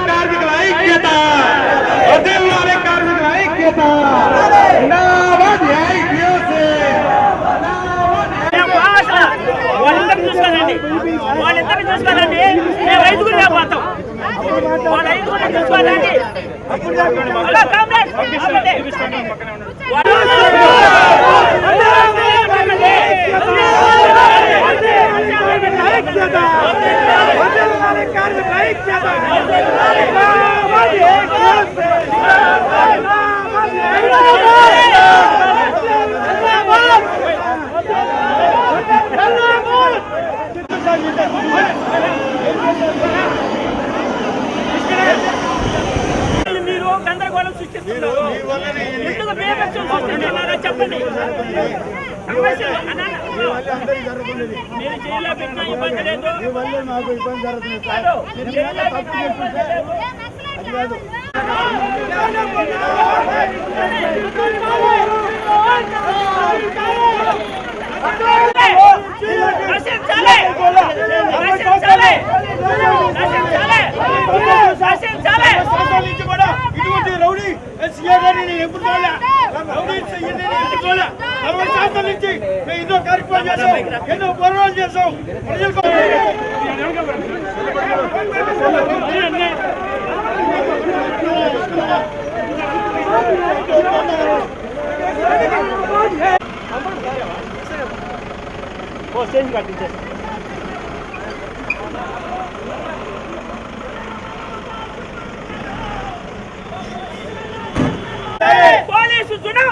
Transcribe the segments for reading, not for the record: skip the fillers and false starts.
కార్మికుల ఐక్యత, కార్మికుల ఐక్యత. వాళ్ళిద్దరిని చూసుకోవాలండి. మేము ఐదుగురు లేకపోతాం, వాళ్ళ ఐదుగురిని చూసుకోవాలండి. మీరు గందరగోళం సృష్టిస్తున్నారు. ఎందుకు బేపక్షం సృష్టిస్తున్నారో చెప్పండి. మీరు జైల్లో పెట్టిన ఇబ్బంది లేదు. రౌడీ ఎప్పుడు చూడలే. 60 సంవత్సరాల నుంచి మేము ఎన్నో కార్యక్రమాలు చేసాం, ఎన్నో పోరాటాలు చేసాం. పోలీసు చూడు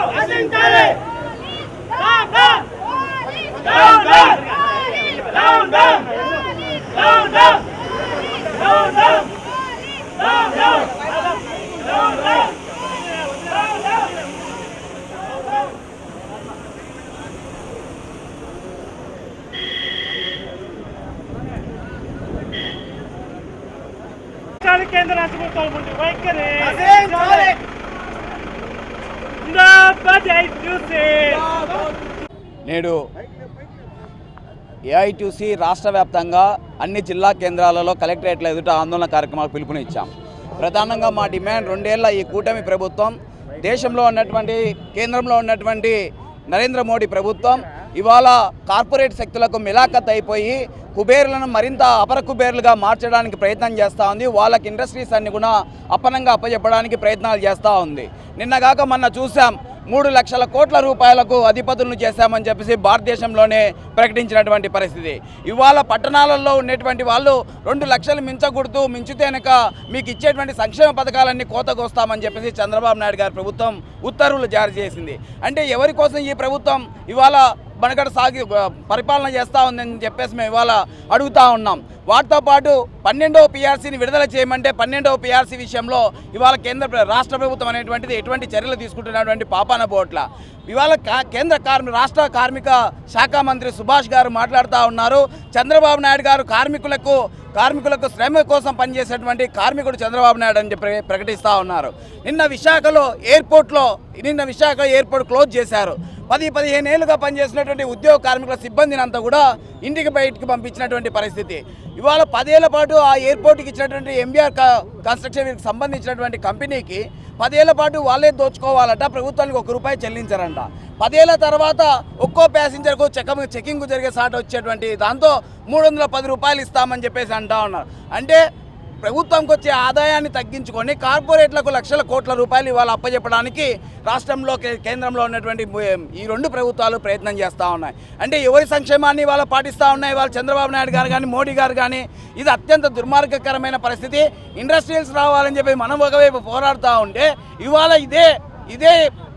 కేంద్ర రాష్ట్ర ప్రభుత్వాల ముందు వైఖరి. నేడు ఏఐటీసీ రాష్ట్ర వ్యాప్తంగా అన్ని జిల్లా కేంద్రాలలో కలెక్టరేట్ల ఎదుట ఆందోళన కార్యక్రమాలు పిలుపునిచ్చాం. ప్రధానంగా మా డిమాండ్ 2 ఏళ్ల ఈ కూటమి ప్రభుత్వం, దేశంలో ఉన్నటువంటి కేంద్రంలో ఉన్నటువంటి నరేంద్ర మోడీ ప్రభుత్వం ఇవాళ కార్పొరేట్ శక్తులకు మిలాఖత్ అయిపోయి కుబేర్లను మరింత అపర కుబేర్లుగా మార్చడానికి ప్రయత్నం చేస్తూ ఉంది. వాళ్ళకి ఇండస్ట్రీస్ అన్ని కూడా అప్పనంగా అప్పచెప్పడానికి ప్రయత్నాలు చేస్తూ ఉంది. నిన్నగాక మొన్న చూసాం 3 లక్షల కోట్ల రూపాయలకు అధిపతులను చేశామని చెప్పేసి భారతదేశంలోనే ప్రకటించినటువంటి పరిస్థితి. ఇవాళ పట్టణాలలో ఉండేటువంటి వాళ్ళు 2 లక్షలు మించితేనక మీకు ఇచ్చేటువంటి సంక్షేమ పథకాలన్నీ కోతకొస్తామని చెప్పేసి చంద్రబాబు నాయుడు గారి ప్రభుత్వం ఉత్తర్వులు జారీ చేసింది. అంటే ఎవరి కోసం ఈ ప్రభుత్వం ఇవాళ మనగడ సాగి పరిపాలన చేస్తూ ఉందని చెప్పేసి మేము ఇవాళ అడుగుతూ ఉన్నాం. వాటితో పాటు 12వ PRCని విడుదల చేయమంటే 12వ PRC విషయంలో ఇవాళ రాష్ట్ర ప్రభుత్వం అనేటువంటిది ఎటువంటి చర్యలు తీసుకుంటున్నటువంటి పాపాన పోట్ల. ఇవాళ రాష్ట్ర కార్మిక శాఖ మంత్రి సుభాష్ గారు మాట్లాడుతూ ఉన్నారు. చంద్రబాబు నాయుడు గారు కార్మికులకు శ్రమ కోసం పనిచేసేటువంటి కార్మికుడు చంద్రబాబు నాయుడు అని చెప్పి ప్రకటిస్తూ ఉన్నారు. నిన్న విశాఖ ఎయిర్పోర్ట్ క్లోజ్ చేశారు. 10-15 ఏళ్ళుగా పనిచేసినటువంటి ఉద్యోగ కార్మికుల సిబ్బందిని అంతా కూడా ఇంటికి బయటికి పంపించినటువంటి పరిస్థితి. ఇవాళ 10 ఏళ్ల పాటు ఆ ఎయిర్పోర్ట్కి ఇచ్చినటువంటి MBR కన్స్ట్రక్షన్కి సంబంధించినటువంటి కంపెనీకి 10 ఏళ్ల పాటు వాళ్ళే దోచుకోవాలట, ప్రభుత్వానికి ₹1 చెల్లించారంట. 10 ఏళ్ల తర్వాత ఒక్కో ప్యాసింజర్కు చెకింగ్ జరిగే సాట వచ్చేటువంటి దాంతో ₹310 ఇస్తామని చెప్పేసి అంటా ఉన్నారు. అంటే ప్రభుత్వంకి వచ్చే ఆదాయాన్ని తగ్గించుకొని కార్పొరేట్లకు లక్షల కోట్ల రూపాయలు ఇవాళ అప్పచెప్పడానికి రాష్ట్రంలో కేంద్రంలో ఉన్నటువంటి ఈ 2 ప్రభుత్వాలు ప్రయత్నం చేస్తూ ఉన్నాయి. అంటే ఎవరి సంక్షేమాన్ని ఇవాళ పాటిస్తూ ఉన్నాయి ఇవాళ చంద్రబాబు నాయుడు గారు కానీ మోడీ గారు కానీ. ఇది అత్యంత దుర్మార్గకరమైన పరిస్థితి. ఇండస్ట్రియల్స్ రావాలని చెప్పి మనం ఒకవైపు పోరాడుతూ ఉంటే ఇవాళ ఇదే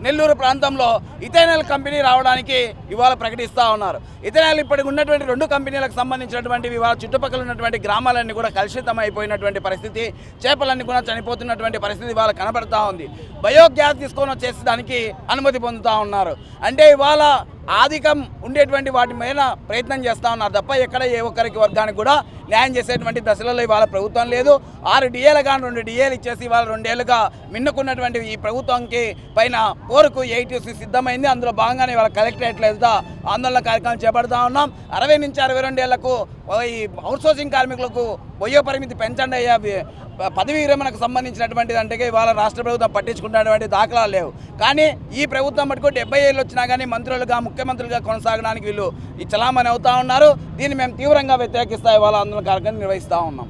నెల్లూరు ప్రాంతంలో ఇథైనల్ కంపెనీ రావడానికి ఇవాళ ప్రకటిస్తూ ఉన్నారు. ఇథైనల్ ఇప్పటికి ఉన్నటువంటి 2 కంపెనీలకు సంబంధించినటువంటివి ఇవాళ చుట్టుపక్కల ఉన్నటువంటి గ్రామాలన్నీ కూడా కలుషితం అయిపోయినటువంటి పరిస్థితి, చేపలన్నీ కూడా చనిపోతున్నటువంటి పరిస్థితి ఇవాళ కనబడతా ఉంది. బయోగ్యాస్ తీసుకొని వచ్చేసి దానికి అనుమతి పొందుతూ ఉన్నారు. అంటే ఇవాళ ఆధికం ఉండేటువంటి వాటి మీద ప్రయత్నం చేస్తూ ఉన్నారు తప్ప ఎక్కడ ఏ ఒక్కరికి వర్గానికి కూడా న్యాయం చేసేటువంటి దశలలో ఇవాళ ప్రభుత్వం లేదు. 6 డిఏలు కానీ 2 డిఏలు ఇచ్చేసి ఇవాళ 2 ఏళ్ళుగా మిన్నుకున్నటువంటి ఈ ప్రభుత్వంకి పైన పోరుకు ఏఐటీసీ సిద్ధమైంది. అందులో భాగంగానే ఇవాళ కలెక్టరేట్లో ఎదుట ఆందోళన కార్యక్రమం చేపడతా ఉన్నాం. 60 నుంచి 62 ఏళ్లకు ఈ అవుట్సోర్సింగ్ కార్మికులకు వయో పరిమితి పెంచండి అయ్యా, పదవీ విరమణకు సంబంధించినటువంటిది అంటే ఇవాళ రాష్ట్ర ప్రభుత్వం పట్టించుకున్నటువంటి దాఖలాలు లేవు. కానీ ఈ ప్రభుత్వం మటుకు 70 ఏళ్ళు వచ్చినా కానీ మంత్రులుగా ముఖ్యమంత్రులుగా కొనసాగడానికి వీళ్ళు ఈ చలామణి అవుతా ఉన్నారు. దీన్ని మేము తీవ్రంగా వ్యతిరేకిస్తా ఇవాళ ఆందోళన కార్యక్రమం నిర్వహిస్తూ ఉన్నాం.